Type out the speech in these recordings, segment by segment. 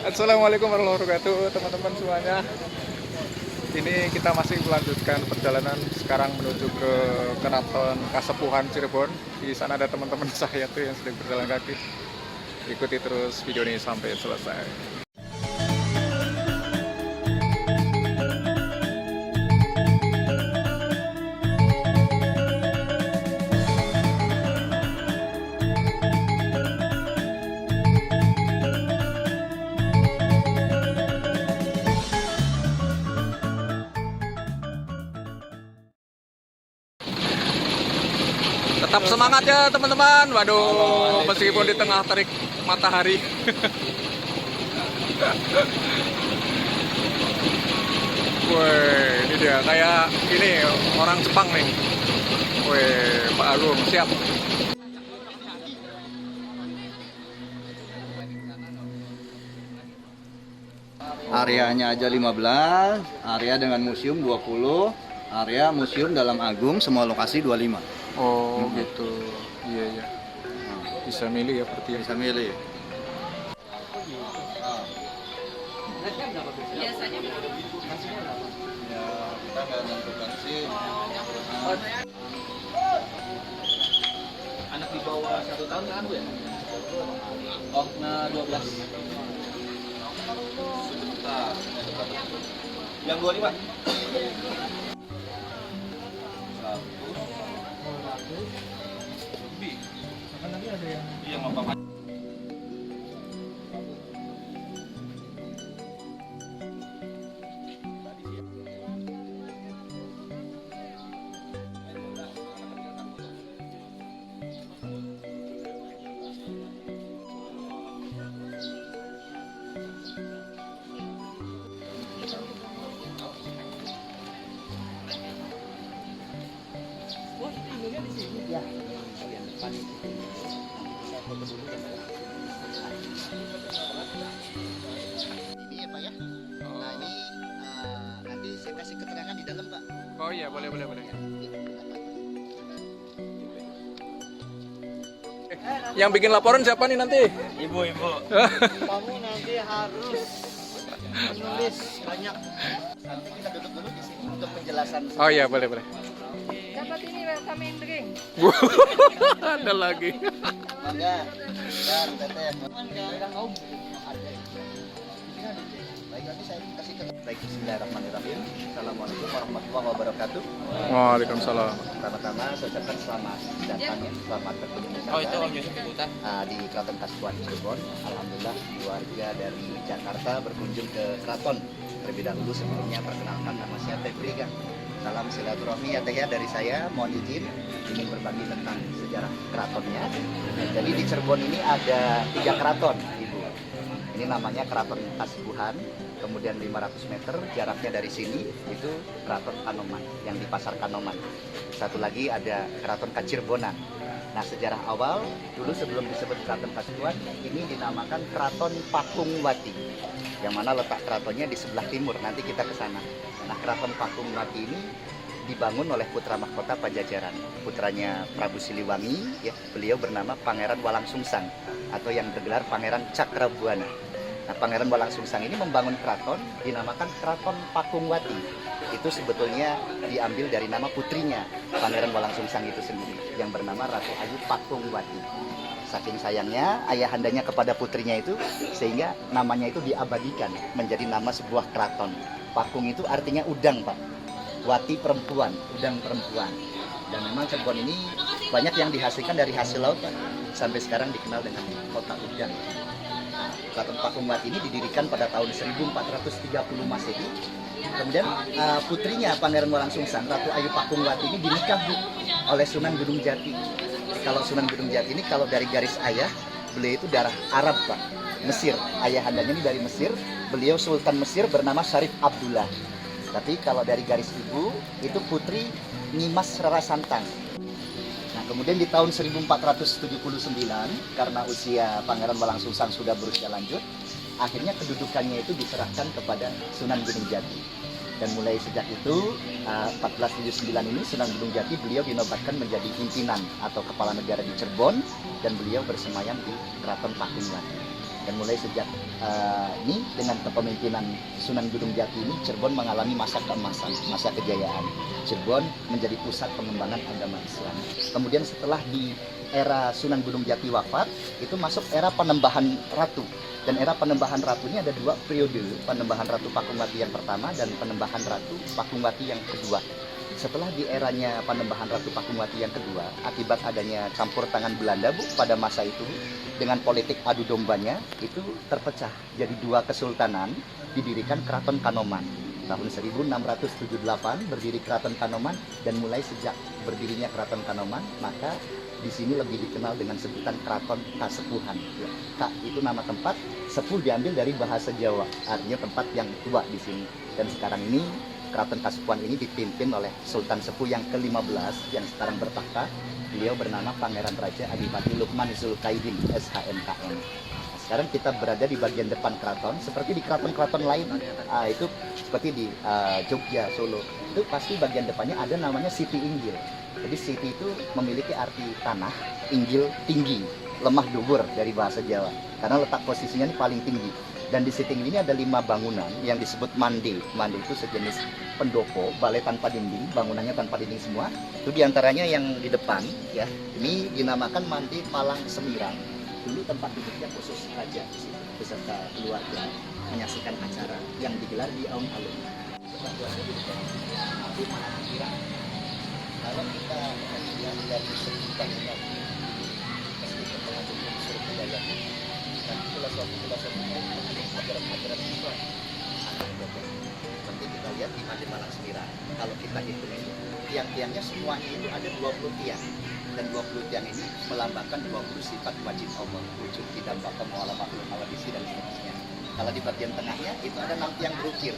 Assalamualaikum warahmatullahi wabarakatuh, teman-teman semuanya. Ini kita masih melanjutkan perjalanan sekarang menuju ke Keraton Kasepuhan Cirebon. Di sana ada teman-teman saya tuh yang sedang berjalan kaki. Ikuti terus video ini sampai selesai. Tetap semangat ya teman-teman. Waduh, meskipun di tengah terik matahari. Woi, ini dia kayak ini orang Jepang nih. Woi, Pak Agung siap. Areanya aja 15, area dengan museum 20, area museum dalam agung semua lokasi 25. Oh, gitu. Iya, iya. Bisa milih ya berarti ya. Bisa milih. Biasanya Ya, kita nggak menentukan sih. Anak di bawah 1 tahun kan Bu ya? Oh, nah 12. Sebentar. Yang 25. Lebih. Kan tadi ada yang Iya, Bapak. Ini ya Pak ya. Nah ini nanti saya kasih keterangan di dalam Pak. Oh iya, boleh, boleh, boleh. Yang bikin laporan siapa nih nanti? Ibu-ibu. Kamu nanti harus menulis banyak. Nanti kita duduk dulu di sini untuk penjelasan. Oh iya, boleh, boleh. dapat ini welcome drink. Ada lagi. Mangga. Dan teteh. Baik nanti saya kasih keterangan. Baik Bismillahirrahmanirrahim. Assalamualaikum warahmatullahi wabarakatuh. Waalaikumsalam. Pertama-tama saya ucapkan selamat datang ya, selamat bertemu bersama. Oh, itu Om Yusuf Ikutan. Di Keraton Kasepuhan Cirebon. Alhamdulillah keluarga dari Jakarta berkunjung ke keraton. Terlebih dahulu sebelumnya perkenalkan nama saya Teh Briga. Salam silaturahmi ya Teh ya dari saya. Mohon izin ingin berbagi tentang sejarah keratonnya. Jadi di Cirebon ini ada 3 keraton, Ibu. Ini namanya Keraton Kasepuhan. Kemudian 500 meter jaraknya dari sini itu Keraton Kanoman yang di Pasar Kanoman. Satu lagi ada Keraton Kacirbonan. Nah sejarah awal dulu sebelum disebut Keraton Kasepuhan ini dinamakan Keraton Pakungwati, yang mana letak keratonnya di sebelah timur. Nanti kita ke sana. Nah Keraton Pakungwati ini dibangun oleh putra mahkota Pajajaran, putranya Prabu Siliwangi. Ya, beliau bernama Pangeran Walangsungsang atau yang bergelar Pangeran Cakrabuana. Nah, Pangeran Walangsungsang ini membangun keraton dinamakan Keraton Pakungwati. Itu sebetulnya diambil dari nama putrinya Pangeran Walangsungsang itu sendiri yang bernama Ratu Ayu Pakungwati. Saking sayangnya ayahandanya kepada putrinya itu sehingga namanya itu diabadikan menjadi nama sebuah keraton. Pakung itu artinya udang, Pak. Wati perempuan, udang perempuan. Dan memang Cirebon ini banyak yang dihasilkan dari hasil laut, Pak. Sampai sekarang dikenal dengan kota udang. Keraton Pakungwati ini didirikan pada tahun 1430 Masehi. Kemudian putrinya Pangeran Walangsungsang, Ratu Ayu Pakungwati ini dinikah oleh Sunan Gunung Jati. Kalau Sunan Gunung Jati ini kalau dari garis ayah, beliau itu darah Arab, Pak. Mesir, ayahandanya ini dari Mesir. Beliau Sultan Mesir bernama Syarif Abdullah. Tapi kalau dari garis ibu, itu putri Nyimas Rara Santang. Nah, kemudian di tahun 1479, karena usia Pangeran Walangsungsang sudah berusia lanjut, akhirnya kedudukannya itu diserahkan kepada Sunan Gunung Jati. Dan mulai sejak itu, 1479 ini Sunan Gunung Jati beliau dinobatkan menjadi pimpinan atau kepala negara di Cirebon, dan beliau bersemayam di Keraton Pakungwati. Dan mulai sejak ini dengan kepemimpinan Sunan Gunung Jati ini, Cirebon mengalami masa keemasan, masa kejayaan. Cirebon menjadi pusat pengembangan agama Islam. Kemudian setelah di era Sunan Gunung Jati wafat, itu masuk era Panembahan Ratu. Dan era Panembahan Ratu ini ada 2 periode, Panembahan Ratu Pakumbati yang pertama dan Panembahan Ratu Pakumbati yang kedua. Setelah di eranya Panembahan Ratu Pakumbati yang kedua, akibat adanya campur tangan Belanda Bu pada masa itu, dengan politik adu dombanya, itu terpecah jadi 2 kesultanan, didirikan Keraton Kanoman. Tahun 1678 berdiri Keraton Kanoman, dan mulai sejak berdirinya Keraton Kanoman, maka di sini lebih dikenal dengan sebutan Keraton Kasepuhan. Ya, Kak itu nama tempat, sepuh diambil dari bahasa Jawa, artinya tempat yang tua di sini. Dan sekarang ini Keraton Kasepuhan ini dipimpin oleh Sultan Sepuh yang ke-15 yang sekarang bertahta. Beliau bernama Pangeran Raja Adipati Lukman Zulkaidin SHMKN. Sekarang kita berada di bagian depan keraton, seperti di keraton-keraton lain, itu seperti di Jogja, Solo. Itu pasti bagian depannya ada namanya Siti Inggil. Jadi Siti itu memiliki arti tanah, Inggil tinggi, lemah dubur dari bahasa Jawa. Karena letak posisinya ini paling tinggi. Dan di Siti Inggil ini ada 5 bangunan yang disebut mande. Mande itu sejenis pendopo, balai tanpa dinding, bangunannya tanpa dinding semua. Itu diantaranya yang di depan, ya. Ini dinamakan Mande Palang Semirang. Dulu tempat duduknya khusus raja di situ, beserta keluarga menyaksikan acara yang digelar di alun-alun. Kalau kita lihat dari segi bangunan, meskipun mengandung unsur budaya, dan filosofi-filosofi ajaran-ajaran Islam, seperti kita lihat di Mande Palang Semirang. Kalau kita hitung itu, tiang-tiangnya semuanya itu ada 20 tiang. Dan 20 tiang ini melambangkan 20 sifat wajib Allah, wujud tidak bakal mu'ala makhluk awadisi dan seterusnya. Kalau di bagian tengahnya itu ada 6 tiang berukir,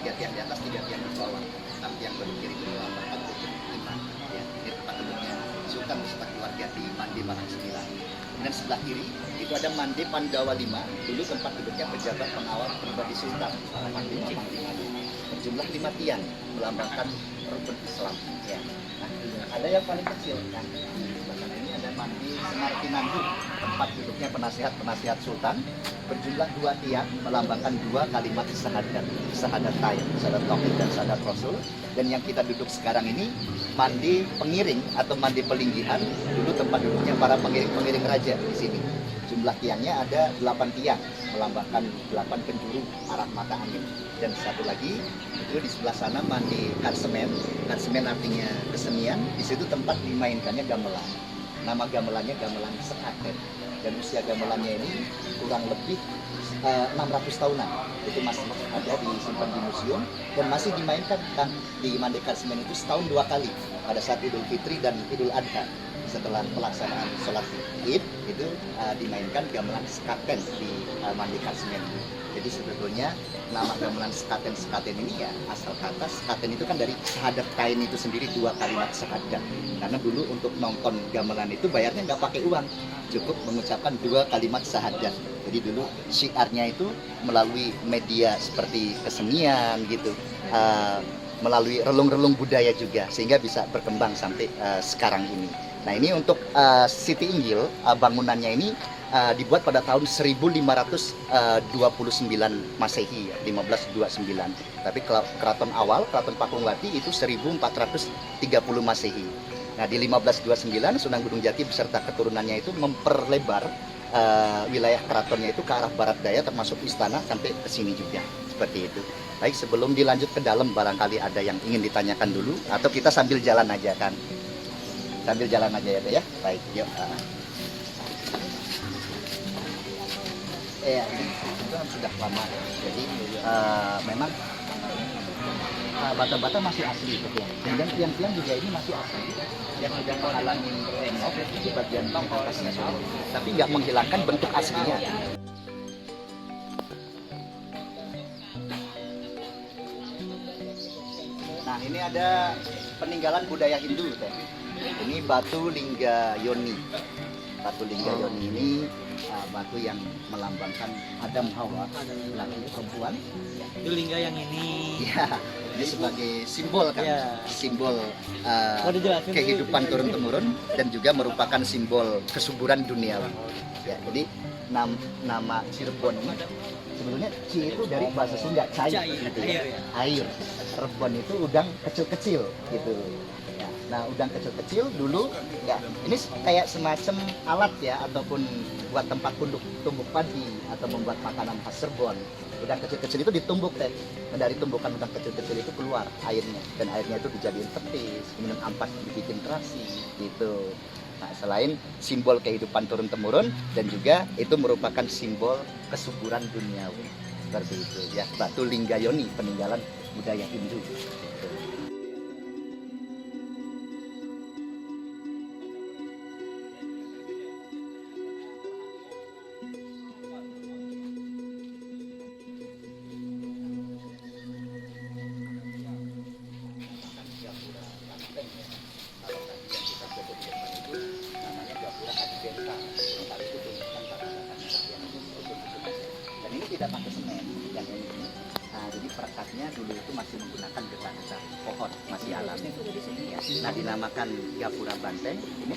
3 tiang di atas, 3 tiang di bawah. 6 tiang berukir itu melambangkan wujud iman. Ya, ini tempat duduknya Sultan beserta keluarga di Mande Palang Semirang. Dan sebelah kiri itu ada Mande Pandawa 5, dulu tempat duduknya pejabat pengawal pribadi Sultan. Mande berjumlah 5 tiang, melambangkan rukun Islam. Ya. Nah, ada yang paling kecil kan. Ini ada Mande Semar Kinandung, tempat duduknya penasihat Sultan, berjumlah 2 tiang, melambangkan 2 kalimat syahadat, syahadatain, syahadat tauhid dan syahadat rasul. Dan yang kita duduk sekarang ini Mande Pengiring atau Mande Pelinggihan, dulu tempat duduknya para pengiring-pengiring raja di sini. Jumlah tiangnya ada 8 tiang, melambangkan 8 penjuru arah mata angin. Dan satu lagi itu di sebelah sana Mande Karsemen. Karsemen artinya kesenian. Di situ tempat dimainkannya gamelan. Nama gamelannya gamelan sekaten. Dan usia gamelannya ini kurang lebih 600 tahunan. Itu masih ada disimpan di museum dan masih dimainkan kan di Mande Karsemen itu setahun 2 kali, pada saat Idul Fitri dan Idul Adha. Setelah pelaksanaan sholat Id itu dimainkan gamelan sekaten di Mande Karsemen. Jadi sebetulnya nama gamelan sekaten ini ya asal kata sekaten itu kan dari syahadat kain itu sendiri, 2 kalimat syahadat. Karena dulu untuk nonton gamelan itu bayarnya nggak pakai uang, cukup mengucapkan 2 kalimat syahadat. Jadi dulu syiarnya itu melalui media seperti kesenian gitu, melalui relung-relung budaya juga, sehingga bisa berkembang sampai sekarang ini. Nah ini untuk Siti Inggil, bangunannya ini dibuat pada tahun 1529 Masehi, 1529. Tapi keraton awal, Keraton Pakumbati itu 1430 Masehi. Nah di 1529 Sunan Gunung Jati beserta keturunannya itu memperlebar wilayah keratonnya itu ke arah barat daya, termasuk istana sampai ke sini juga, seperti itu. Baik, sebelum dilanjut ke dalam barangkali ada yang ingin ditanyakan dulu, atau kita sambil jalan aja kan? Sambil jalan aja ya, baik, yuk. Ini itu sudah lama, jadi memang bata-bata masih asli gitu ya. Dan tiang-tiang juga ini masih asli, yang sudah menghalangi tembok di bagian atasnya, tapi nggak menghilangkan bentuk aslinya. Nah ini ada peninggalan budaya Hindu teh. Ini batu Lingga Yoni. Batu Lingga Yoni ini batu yang melambangkan Adam Hawa, laki perempuan. Itu lingga yang ini. Ya, ini sebagai simbol kan, ya. Simbol kehidupan turun-temurun dan juga merupakan simbol kesuburan dunia. Ya, jadi nama Cirebon ini sebetulnya Ci itu dari bahasa Sunda cair, gitu ya. Air. Rebon itu udang kecil-kecil gitu. Ya, nah udang kecil-kecil dulu ya ini kayak semacam alat ya ataupun buat tempat tumbuk padi atau membuat makanan khas Cirebon. Udang kecil-kecil itu ditumbuk teh. Nah, dari tumbukan udang kecil-kecil itu keluar airnya dan airnya itu dijadiin petis, kemudian ampas dibikin terasi gitu. Nah, selain simbol kehidupan turun-temurun dan juga itu merupakan simbol kesuburan duniawi. Seperti itu ya, batu Linggayoni peninggalan budaya Hindu. Gitu. Dan ini tidak pakai semen yang ini. Nah, jadi perekatnya dulu itu masih menggunakan getah-getah pohon, masih alami. Ya. Nah, dinamakan gapura banteng. Ini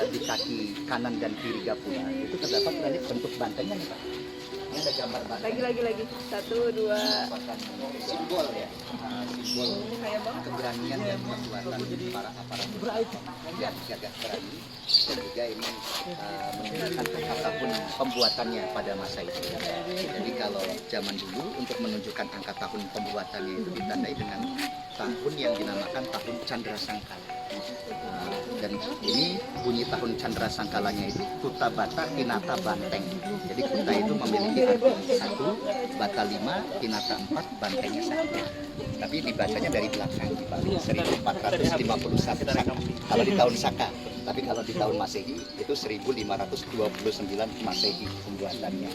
di kaki kanan dan kiri gapura itu terdapat bentuk bantengnya nih Pak. Ini ada gambar banteng. Lagi. 1, 2. Merupakan simbol ya, simbol keberanian dan kekuatan para aparatur yang gagah berani dan juga ini menunjukkan tahun pembuatannya pada masa itu. Jadi kalau zaman dulu untuk menunjukkan angka tahun pembuatannya itu ditandai dengan tahun yang dinamakan tahun Candra Sangkala. Dan ini bunyi tahun Candra Sangkalanya itu Kuta Bata Kinata Banteng. Jadi Kuta itu memiliki arti 1, Bata 5, Kinata 4, Bantengnya 1. Tapi dibacanya dari belakang di Bali 1451 Saka. Kalau di tahun Saka. Tapi kalau di tahun Masehi itu 1529 Masehi pembuatannya.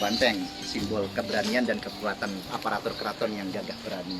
Banteng simbol keberanian dan kekuatan aparatur keraton yang gagah berani.